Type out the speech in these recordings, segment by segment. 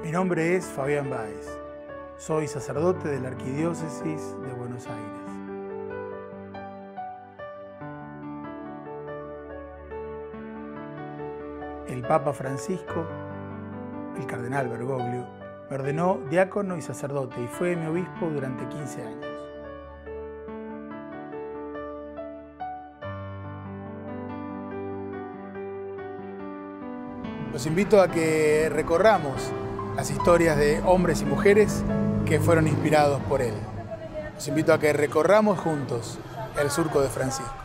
Mi nombre es Fabián Báez. Soy sacerdote de la Arquidiócesis de Buenos Aires. El Papa Francisco, el cardenal Bergoglio, me ordenó diácono y sacerdote y fue mi obispo durante 15 años. Los invito a que recorramos las historias de hombres y mujeres que fueron inspirados por él. Los invito a que recorramos juntos el surco de Francisco.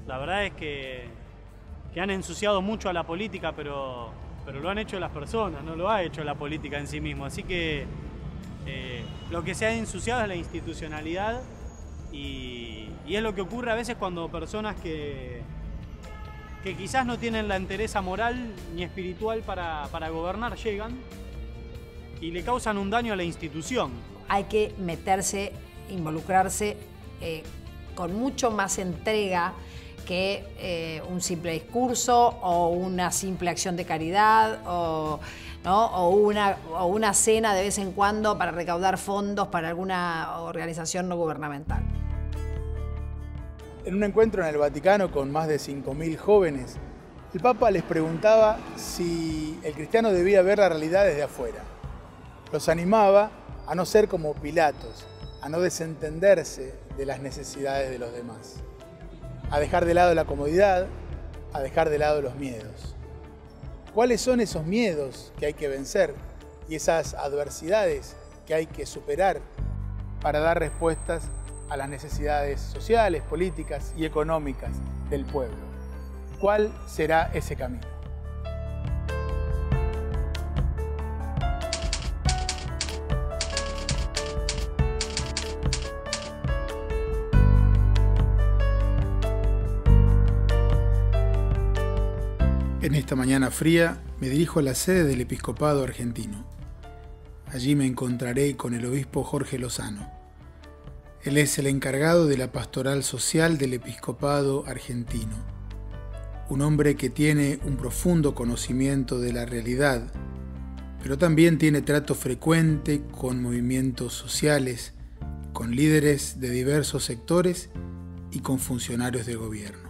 La verdad es que han ensuciado mucho a la política, pero lo han hecho las personas, no lo ha hecho la política en sí mismo. Así que lo que se ha ensuciado es la institucionalidad y es lo que ocurre a veces cuando personas que quizás no tienen la entereza moral ni espiritual para gobernar llegan y le causan un daño a la institución. Hay que meterse, involucrarse con mucho más entrega que un simple discurso o una simple acción de caridad o una cena de vez en cuando para recaudar fondos para alguna organización no gubernamental. En un encuentro en el Vaticano con más de 5.000 jóvenes, el Papa les preguntaba si el cristiano debía ver la realidad desde afuera. Los animaba a no ser como Pilatos, a no desentenderse de las necesidades de los demás, a dejar de lado la comodidad, a dejar de lado los miedos. ¿Cuáles son esos miedos que hay que vencer y esas adversidades que hay que superar para dar respuestas a las necesidades sociales, políticas y económicas del pueblo? ¿Cuál será ese camino? En esta mañana fría me dirijo a la sede del Episcopado argentino. Allí me encontraré con el obispo Jorge Lozano. Él es el encargado de la pastoral social del Episcopado argentino. Un hombre que tiene un profundo conocimiento de la realidad, pero también tiene trato frecuente con movimientos sociales, con líderes de diversos sectores y con funcionarios de gobierno.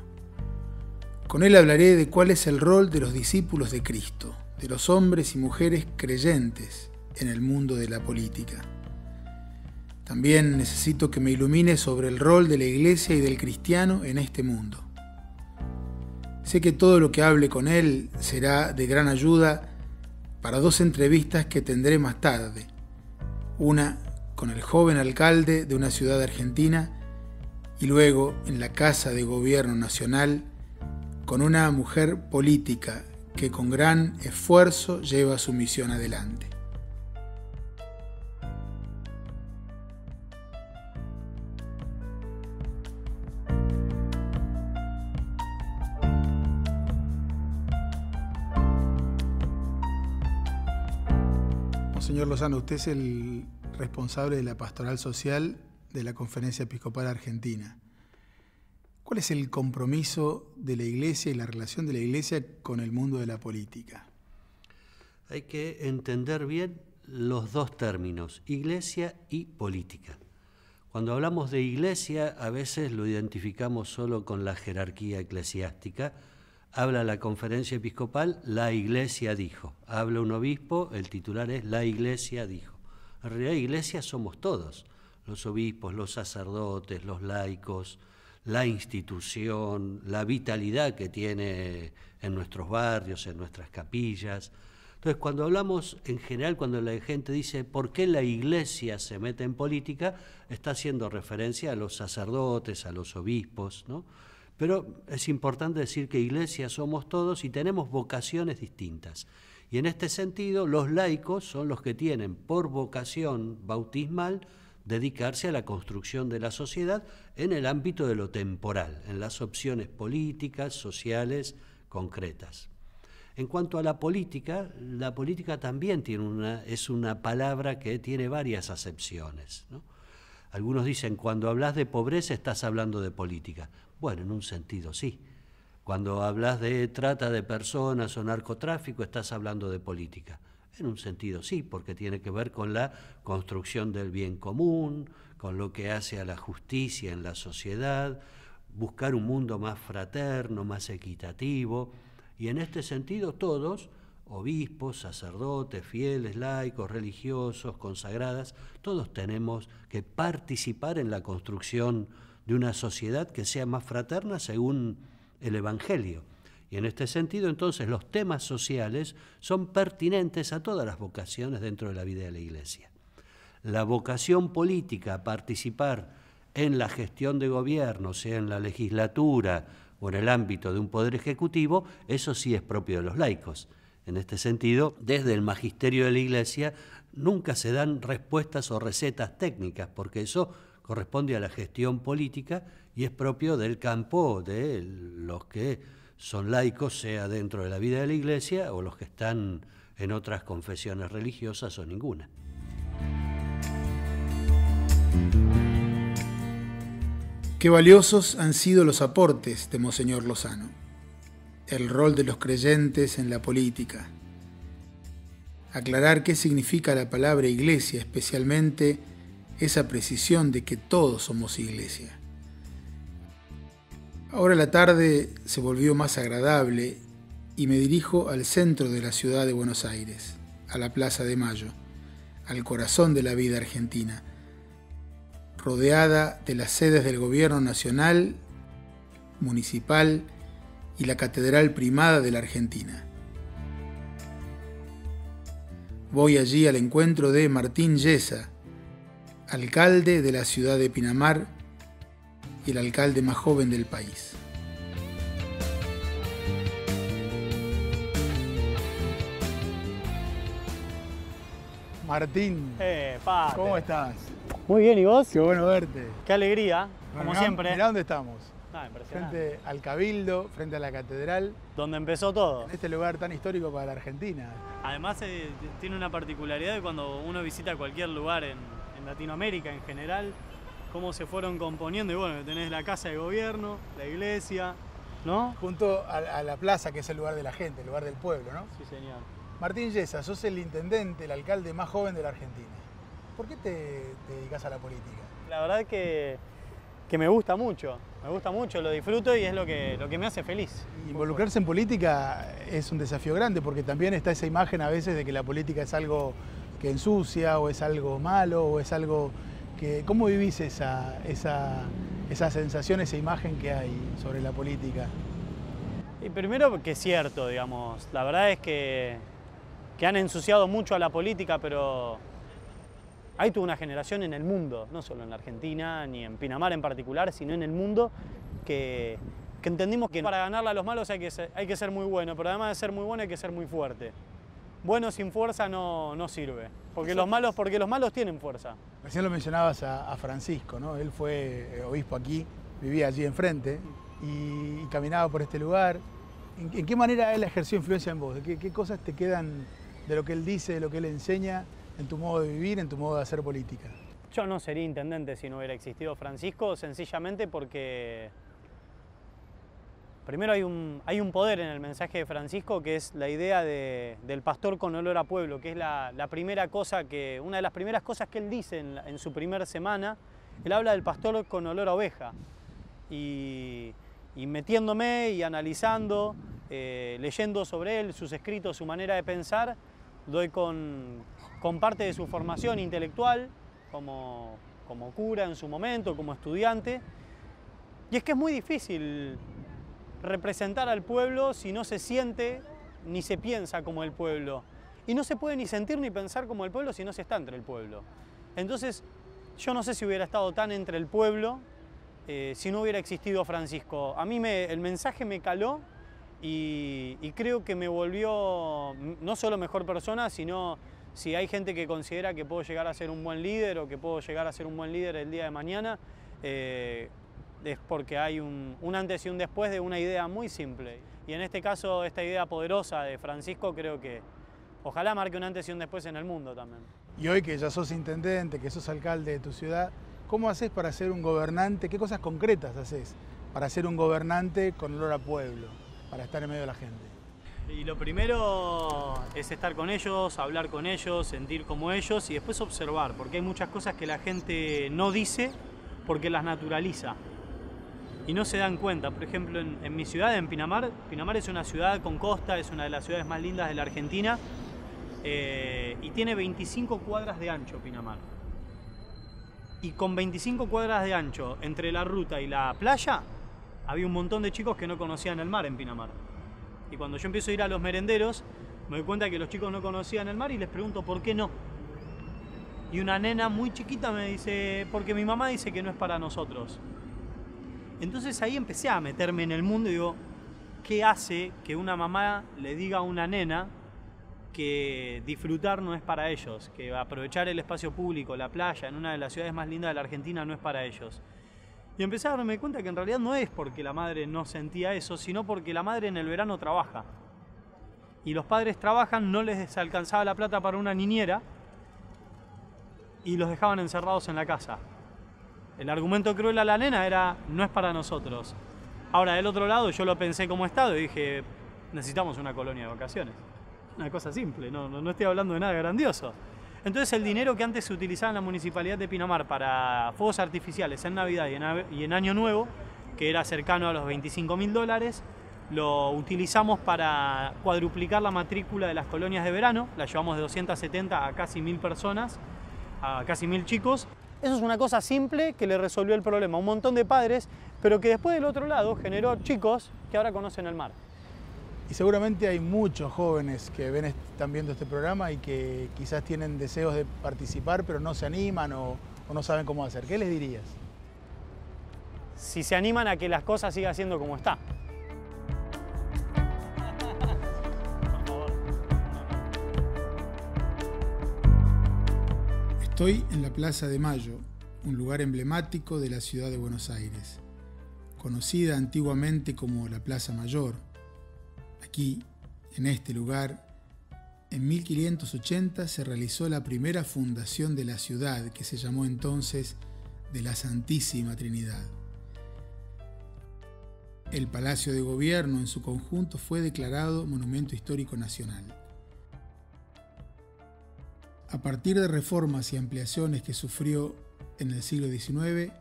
Con él hablaré de cuál es el rol de los discípulos de Cristo, de los hombres y mujeres creyentes en el mundo de la política. También necesito que me ilumine sobre el rol de la Iglesia y del cristiano en este mundo. Sé que todo lo que hable con él será de gran ayuda para dos entrevistas que tendré más tarde. Una con el joven alcalde de una ciudad argentina y luego en la Casa de Gobierno Nacional con una mujer política que con gran esfuerzo lleva su misión adelante. Monseñor Lozano, usted es el responsable de la pastoral social de la Conferencia Episcopal Argentina. ¿Cuál es el compromiso de la Iglesia y la relación de la Iglesia con el mundo de la política? Hay que entender bien los dos términos, Iglesia y política. Cuando hablamos de Iglesia, a veces lo identificamos solo con la jerarquía eclesiástica. Habla la Conferencia Episcopal, la Iglesia dijo. Habla un obispo, el titular es la Iglesia dijo. En realidad, Iglesia somos todos, los obispos, los sacerdotes, los laicos, la institución, la vitalidad que tiene en nuestros barrios, en nuestras capillas. Entonces, cuando hablamos en general, cuando la gente dice ¿por qué la Iglesia se mete en política?, está haciendo referencia a los sacerdotes, a los obispos, ¿no? Pero es importante decir que Iglesia somos todos y tenemos vocaciones distintas. Y en este sentido, los laicos son los que tienen por vocación bautismal dedicarse a la construcción de la sociedad en el ámbito de lo temporal, en las opciones políticas, sociales, concretas. En cuanto a la política también es una palabra que tiene varias acepciones, ¿no? Algunos dicen, cuando hablas de pobreza estás hablando de política. Bueno, en un sentido sí. Cuando hablas de trata de personas o narcotráfico estás hablando de política. En un sentido sí, porque tiene que ver con la construcción del bien común, con lo que hace a la justicia en la sociedad, buscar un mundo más fraterno, más equitativo. Y en este sentido todos, obispos, sacerdotes, fieles, laicos, religiosos, consagradas, todos tenemos que participar en la construcción de una sociedad que sea más fraterna según el Evangelio. Y en este sentido, entonces, los temas sociales son pertinentes a todas las vocaciones dentro de la vida de la Iglesia. La vocación política a participar en la gestión de gobierno, sea en la legislatura o en el ámbito de un poder ejecutivo, eso sí es propio de los laicos. En este sentido, desde el magisterio de la Iglesia nunca se dan respuestas o recetas técnicas, porque eso corresponde a la gestión política y es propio del campo de los que son laicos, sea dentro de la vida de la Iglesia o los que están en otras confesiones religiosas o ninguna. Qué valiosos han sido los aportes de Monseñor Lozano. El rol de los creyentes en la política. Aclarar qué significa la palabra iglesia, especialmente esa precisión de que todos somos iglesia. Ahora la tarde se volvió más agradable y me dirijo al centro de la ciudad de Buenos Aires, a la Plaza de Mayo, al corazón de la vida argentina, rodeada de las sedes del gobierno nacional, municipal y la Catedral Primada de la Argentina. Voy allí al encuentro de Martín Yesa, alcalde de la ciudad de Pinamar y el alcalde más joven del país. Martín, Padre. ¿cómo estás? Muy bien, ¿y vos? Qué bueno verte. Qué alegría, como Mirá, siempre. Mirá dónde estamos. Impresionante. Frente al Cabildo, frente a la Catedral, Donde empezó todo. en este lugar tan histórico para la Argentina. Además tiene una particularidad de cuando uno visita cualquier lugar en Latinoamérica en general, cómo se fueron componiendo. Y bueno, tenés la casa de gobierno, la iglesia, ¿no? Junto a la plaza, que es el lugar de la gente, el lugar del pueblo, ¿no? Sí, señor. Martín Yesa, sos el intendente, el alcalde más joven de la Argentina. ¿Por qué te dedicas a la política? La verdad que me gusta mucho, lo disfruto y es lo que me hace feliz. Involucrarse en política es un desafío grande porque también está esa imagen a veces de que la política es algo que ensucia o es algo malo o es algo que... ¿Cómo vivís esa sensación, esa imagen que hay sobre la política? Y primero que es cierto, digamos, la verdad es que han ensuciado mucho a la política, pero hay toda una generación en el mundo, no solo en la Argentina, ni en Pinamar en particular, sino en el mundo, que entendimos que para ganarle a los malos hay que ser muy bueno, pero además de ser muy bueno hay que ser muy fuerte. Bueno sin fuerza no sirve, porque los malos tienen fuerza. Recién lo mencionabas a Francisco, ¿no? Él fue obispo aquí, vivía allí enfrente y caminaba por este lugar. ¿En qué manera él ejerció influencia en vos? ¿Qué cosas te quedan de lo que él dice, de lo que él enseña en tu modo de vivir, en tu modo de hacer política? Yo no sería intendente si no hubiera existido Francisco, sencillamente porque primero hay un poder en el mensaje de Francisco, que es la idea del pastor con olor a pueblo, que es una de las primeras cosas que él dice en su primera semana. Él habla del pastor con olor a oveja. Y metiéndome y analizando, leyendo sobre él, sus escritos, su manera de pensar, doy con parte de su formación intelectual, como cura en su momento, como estudiante. Y es que es muy difícil representar al pueblo si no se siente ni se piensa como el pueblo. y no se puede ni sentir ni pensar como el pueblo si no se está entre el pueblo. Entonces, yo no sé si hubiera estado tan entre el pueblo si no hubiera existido Francisco. A mí el mensaje me caló y creo que me volvió no solo mejor persona, sino si hay gente que considera que puedo llegar a ser un buen líder o que puedo llegar a ser un buen líder el día de mañana, es porque hay un antes y un después de una idea muy simple. Y en este caso, esta idea poderosa de Francisco creo que ojalá marque un antes y un después en el mundo también. Y hoy que ya sos intendente, que sos alcalde de tu ciudad, ¿cómo haces para ser un gobernante? ¿Qué cosas concretas haces para ser un gobernante con olor a pueblo, para estar en medio de la gente? Y lo primero es estar con ellos, hablar con ellos, sentir como ellos y después observar, porque hay muchas cosas que la gente no dice porque las naturaliza y no se dan cuenta. Por ejemplo, en mi ciudad, en Pinamar, Pinamar es una ciudad con costa, es una de las ciudades más lindas de la Argentina y tiene 25 cuadras de ancho Pinamar. Y con 25 cuadras de ancho entre la ruta y la playa, había un montón de chicos que no conocían el mar en Pinamar. Y cuando yo empiezo a ir a los merenderos, me doy cuenta que los chicos no conocían el mar y les pregunto por qué no. Y una nena muy chiquita me dice, porque mi mamá dice que no es para nosotros. Entonces ahí empecé a meterme en el mundo y digo, ¿qué hace que una mamá le diga a una nena que disfrutar no es para ellos? Que aprovechar el espacio público, la playa, en una de las ciudades más lindas de la Argentina no es para ellos. Y empecé a darme cuenta que en realidad no es porque la madre no sentía eso, sino porque la madre en el verano trabaja. Y los padres trabajan, no les alcanzaba la plata para una niñera y los dejaban encerrados en la casa. El argumento cruel a la nena era, no es para nosotros. Ahora, del otro lado, yo lo pensé como Estado y dije, necesitamos una colonia de vacaciones. Una cosa simple, no estoy hablando de nada grandioso. Entonces el dinero que antes se utilizaba en la Municipalidad de Pinamar para fuegos artificiales en Navidad y en Año Nuevo, que era cercano a los $25.000, lo utilizamos para cuadruplicar la matrícula de las colonias de verano. La llevamos de 270 a casi 1000 personas, a casi 1000 chicos. Eso es una cosa simple que le resolvió el problema a un montón de padres, pero que después del otro lado generó chicos que ahora conocen el mar. Y seguramente hay muchos jóvenes que están viendo este programa y que quizás tienen deseos de participar, pero no se animan o no saben cómo hacer. ¿Qué les dirías? Si se animan a que las cosas sigan siendo como está. Estoy en la Plaza de Mayo, un lugar emblemático de la ciudad de Buenos Aires, conocida antiguamente como la Plaza Mayor. Aquí, en este lugar, en 1580 se realizó la primera fundación de la ciudad, que se llamó entonces de la Santísima Trinidad. El Palacio de Gobierno en su conjunto fue declarado Monumento Histórico Nacional. A partir de reformas y ampliaciones que sufrió en el siglo XIX,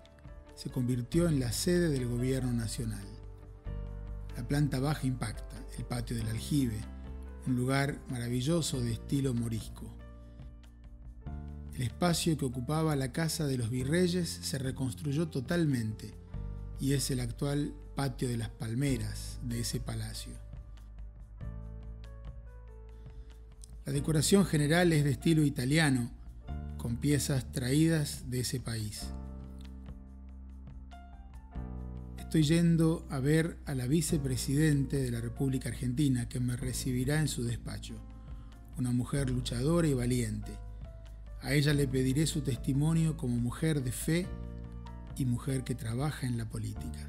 se convirtió en la sede del Gobierno Nacional. La planta baja impacta, el patio del aljibe, un lugar maravilloso de estilo morisco. El espacio que ocupaba la casa de los virreyes se reconstruyó totalmente y es el actual patio de las palmeras de ese palacio. La decoración general es de estilo italiano, con piezas traídas de ese país. Estoy yendo a ver a la vicepresidente de la República Argentina, que me recibirá en su despacho, una mujer luchadora y valiente. A ella le pediré su testimonio como mujer de fe y mujer que trabaja en la política.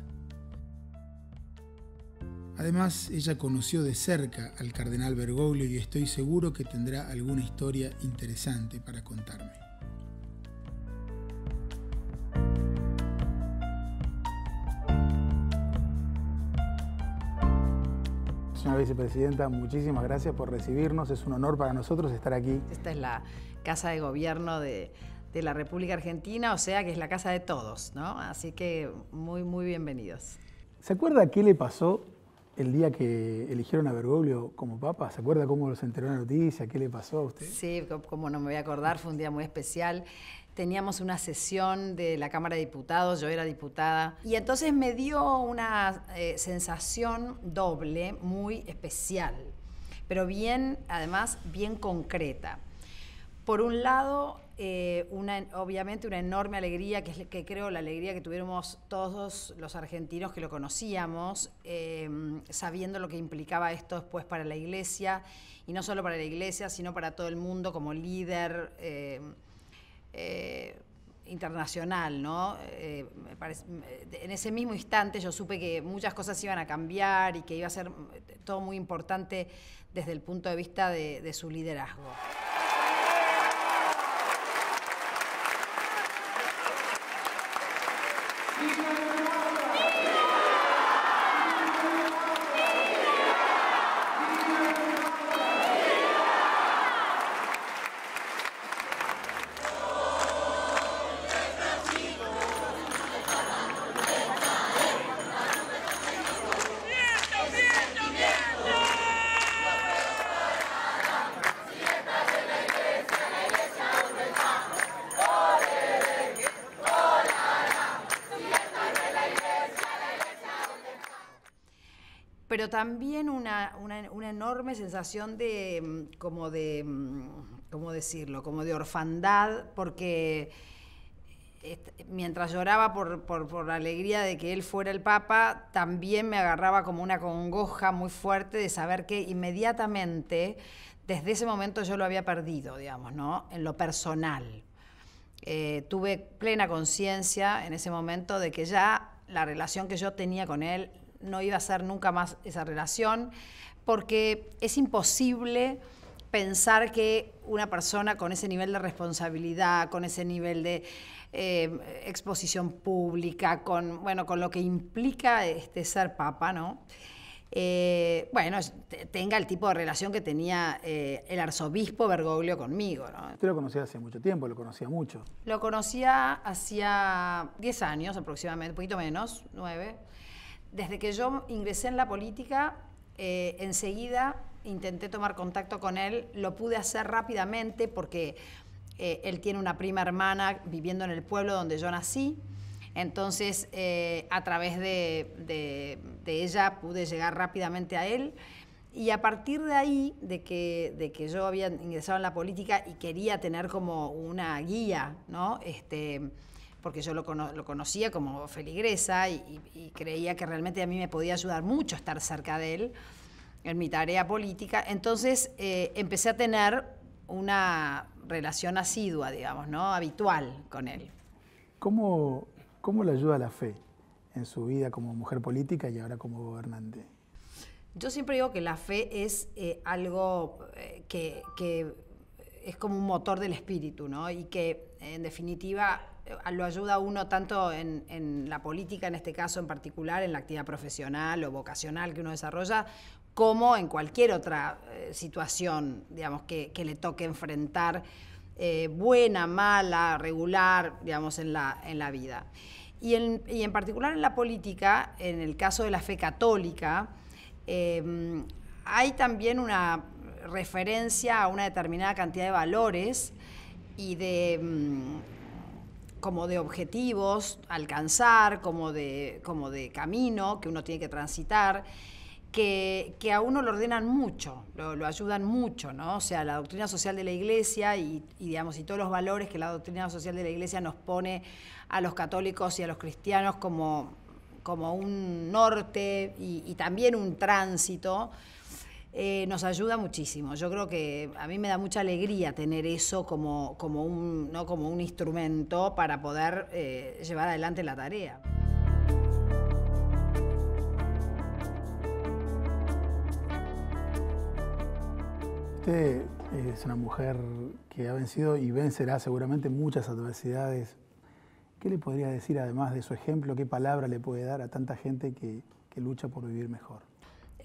Además, ella conoció de cerca al cardenal Bergoglio y estoy seguro que tendrá alguna historia interesante para contarme. Señora vicepresidenta, muchísimas gracias por recibirnos. Es un honor para nosotros estar aquí. Esta es la Casa de Gobierno de la República Argentina, o sea que es la casa de todos, ¿no? Así que muy, muy bienvenidos. ¿Se acuerda qué le pasó el día que eligieron a Bergoglio como papa? ¿Se acuerda cómo se enteró la noticia? ¿Qué le pasó a usted? Sí, como no me voy a acordar, fue un día muy especial. Teníamos una sesión de la Cámara de Diputados, yo era diputada, y entonces me dio una sensación doble muy especial. pero bien, además, bien concreta. Por un lado, obviamente una enorme alegría, que es que creo la alegría que tuviéramos todos los argentinos que lo conocíamos, sabiendo lo que implicaba esto después para la Iglesia, y no solo para la Iglesia, sino para todo el mundo como líder internacional, ¿no? Me parece, en ese mismo instante yo supe que muchas cosas iban a cambiar y que iba a ser todo muy importante desde el punto de vista de su liderazgo. Pero también una enorme sensación de, ¿cómo decirlo?, como de orfandad, porque mientras lloraba por la alegría de que él fuera el Papa, también me agarraba como una congoja muy fuerte de saber que inmediatamente, desde ese momento yo lo había perdido, digamos, ¿no?, en lo personal. Tuve plena conciencia en ese momento de que ya la relación que yo tenía con él no iba a ser nunca más esa relación, porque es imposible pensar que una persona con ese nivel de responsabilidad, con ese nivel de exposición pública, con lo que implica ser Papa, ¿no? Tenga el tipo de relación que tenía el arzobispo Bergoglio conmigo, ¿no? Usted lo conocía hace mucho tiempo, lo conocía mucho. Lo conocía hacía 10 años aproximadamente, un poquito menos, 9. Desde que yo ingresé en la política, enseguida intenté tomar contacto con él. Lo pude hacer rápidamente porque él tiene una prima hermana viviendo en el pueblo donde yo nací. Entonces, a través de ella pude llegar rápidamente a él. Y a partir de ahí, de que yo había ingresado en la política y quería tener como una guía, ¿no? Porque yo lo conocía como feligresa y creía que realmente a mí me podía ayudar mucho estar cerca de él en mi tarea política. Entonces empecé a tener una relación asidua, digamos, ¿no?, habitual con él. ¿Cómo le ayuda la fe en su vida como mujer política y ahora como gobernante? Yo siempre digo que la fe es algo que es como un motor del espíritu, ¿no? Y que en definitiva lo ayuda a uno tanto en la política, en este caso en particular, en la actividad profesional o vocacional que uno desarrolla, como en cualquier otra situación, digamos, que le toque enfrentar, buena, mala, regular, digamos, en la vida. Y en particular en la política, en el caso de la fe católica, hay también una referencia a una determinada cantidad de valores y como de objetivos a alcanzar, como de camino que uno tiene que transitar, que a uno lo ordenan mucho, lo ayudan mucho, ¿no? O sea, la doctrina social de la Iglesia y todos los valores que la doctrina social de la Iglesia nos pone a los católicos y a los cristianos como un norte y también un tránsito, nos ayuda muchísimo. Yo creo que a mí me da mucha alegría tener eso como un instrumento para poder llevar adelante la tarea. Usted es una mujer que ha vencido y vencerá seguramente muchas adversidades. ¿Qué le podría decir, además de su ejemplo, qué palabra le puede dar a tanta gente que lucha por vivir mejor?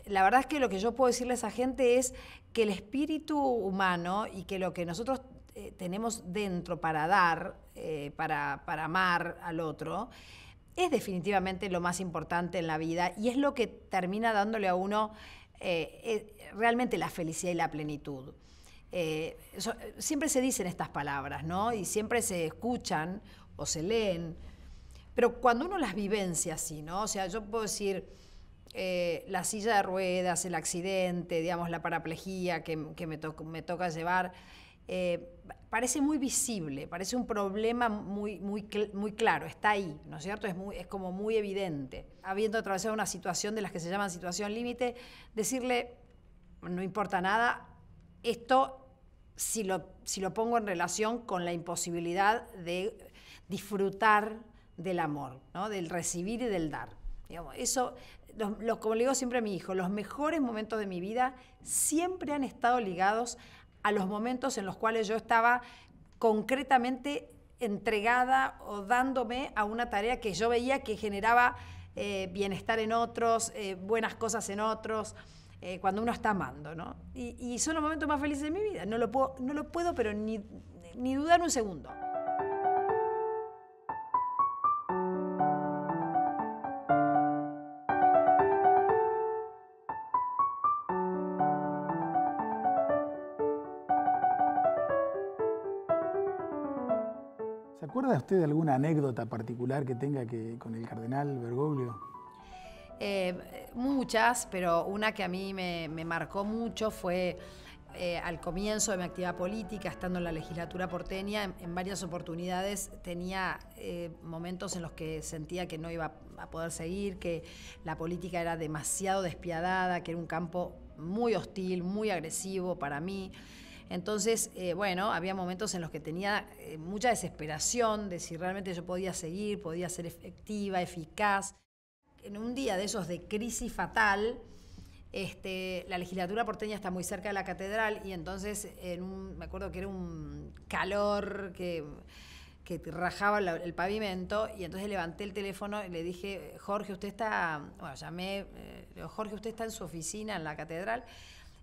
La verdad es que lo que yo puedo decirle a esa gente es que el espíritu humano y que lo que nosotros tenemos dentro para dar, para amar al otro, es definitivamente lo más importante en la vida y es lo que termina dándole a uno realmente la felicidad y la plenitud. Siempre se dicen estas palabras, ¿no? Y siempre se escuchan o se leen, pero cuando uno las vivencia así, ¿no? O sea, yo puedo decir, la silla de ruedas, el accidente, digamos, la paraplegia que me toca llevar, parece muy visible, parece un problema muy claro, está ahí, ¿no es cierto? Es como muy evidente. Habiendo atravesado una situación de las que se llaman situación límite, decirle, no importa nada, esto si lo pongo en relación con la imposibilidad de disfrutar del amor, ¿no? Del recibir y del dar. Digamos, eso, como le digo siempre a mi hijo, los mejores momentos de mi vida siempre han estado ligados a los momentos en los cuales yo estaba concretamente entregada o dándome a una tarea que yo veía que generaba bienestar en otros, buenas cosas en otros, cuando uno está amando, ¿no? Y son los momentos más felices de mi vida. No lo puedo pero ni dudar un segundo. ¿Se acuerda usted de alguna anécdota particular que tenga con el cardenal Bergoglio? Muchas, pero una que a mí me marcó mucho fue al comienzo de mi actividad política, estando en la legislatura porteña, en varias oportunidades tenía momentos en los que sentía que no iba a poder seguir, que la política era demasiado despiadada, que era un campo muy hostil, muy agresivo para mí. Entonces, bueno, había momentos en los que tenía mucha desesperación de si realmente yo podía seguir, podía ser efectiva, eficaz. En un día de esos de crisis fatal, la legislatura porteña está muy cerca de la catedral y entonces me acuerdo que era un calor que rajaba el pavimento y entonces levanté el teléfono y le dije, Jorge, usted está, bueno, llamé, Jorge, usted está en su oficina en la catedral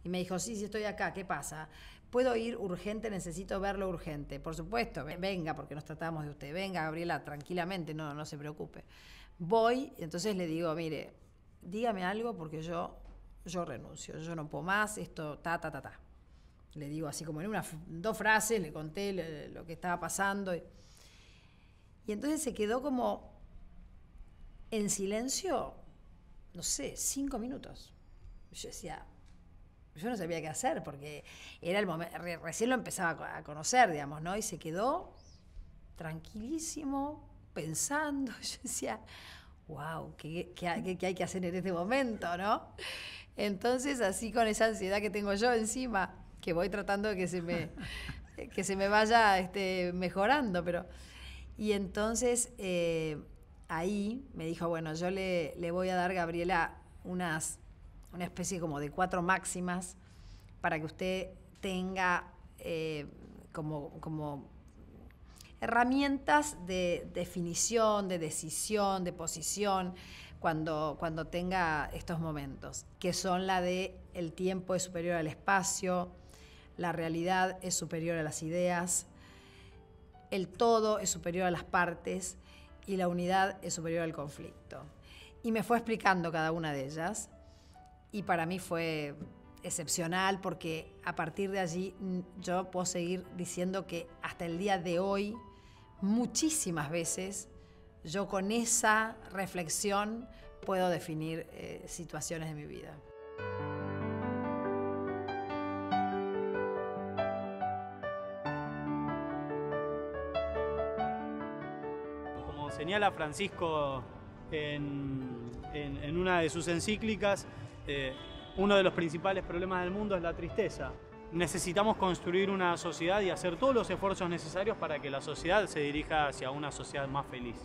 y me dijo, sí, estoy acá, ¿qué pasa? ¿Puedo ir urgente? Necesito verlo urgente. Por supuesto, venga, porque nos tratamos de usted. Venga, Gabriela, tranquilamente, no se preocupe. Voy, entonces le digo, mire, dígame algo porque yo renuncio, yo no puedo más, esto, ta. Le digo así como en 2 frases, le conté lo que estaba pasando. Y entonces se quedó como en silencio, no sé, 5 minutos. Yo decía, yo no sabía qué hacer porque era el momento, recién lo empezaba a conocer, digamos, ¿no? Y se quedó tranquilísimo, pensando. Yo decía, wow, ¿qué hay que hacer en este momento, no? Entonces, así con esa ansiedad que tengo yo encima, que voy tratando de que se me vaya mejorando, pero... Y entonces, ahí me dijo, bueno, yo le voy a dar, Gabriela, una especie como de 4 máximas para que usted tenga como herramientas de definición, de decisión, de posición, cuando tenga estos momentos, que son la de el tiempo es superior al espacio, la realidad es superior a las ideas, el todo es superior a las partes y la unidad es superior al conflicto. Y me fue explicando cada una de ellas y para mí fue excepcional porque a partir de allí yo puedo seguir diciendo que hasta el día de hoy, muchísimas veces, yo con esa reflexión puedo definir situaciones de mi vida. Como señala Francisco en una de sus encíclicas, uno de los principales problemas del mundo es la tristeza. Necesitamos construir una sociedad y hacer todos los esfuerzos necesarios para que la sociedad se dirija hacia una sociedad más feliz.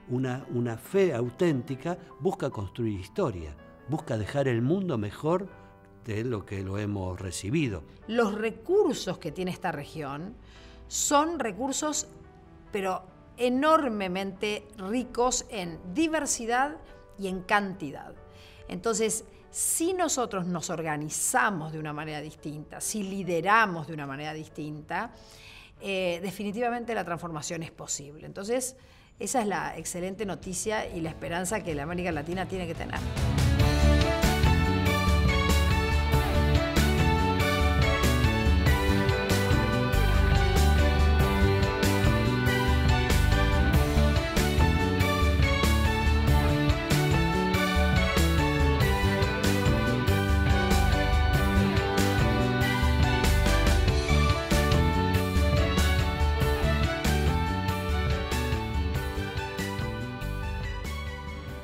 Una fe auténtica busca construir historia, busca dejar el mundo mejor de lo que lo hemos recibido. Los recursos que tiene esta región son recursos, pero enormemente ricos en diversidad y en cantidad. Entonces, si nosotros nos organizamos de una manera distinta, si lideramos de una manera distinta, definitivamente la transformación es posible. Entonces, esa es la excelente noticia y la esperanza que la América Latina tiene que tener.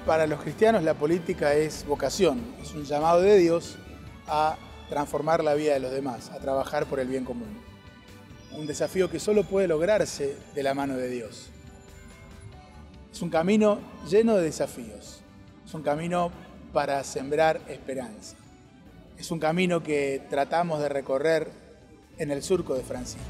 Para los cristianos la política es vocación, es un llamado de Dios a transformar la vida de los demás, a trabajar por el bien común. Un desafío que solo puede lograrse de la mano de Dios. Es un camino lleno de desafíos, es un camino para sembrar esperanza. Es un camino que tratamos de recorrer en el surco de Francisco.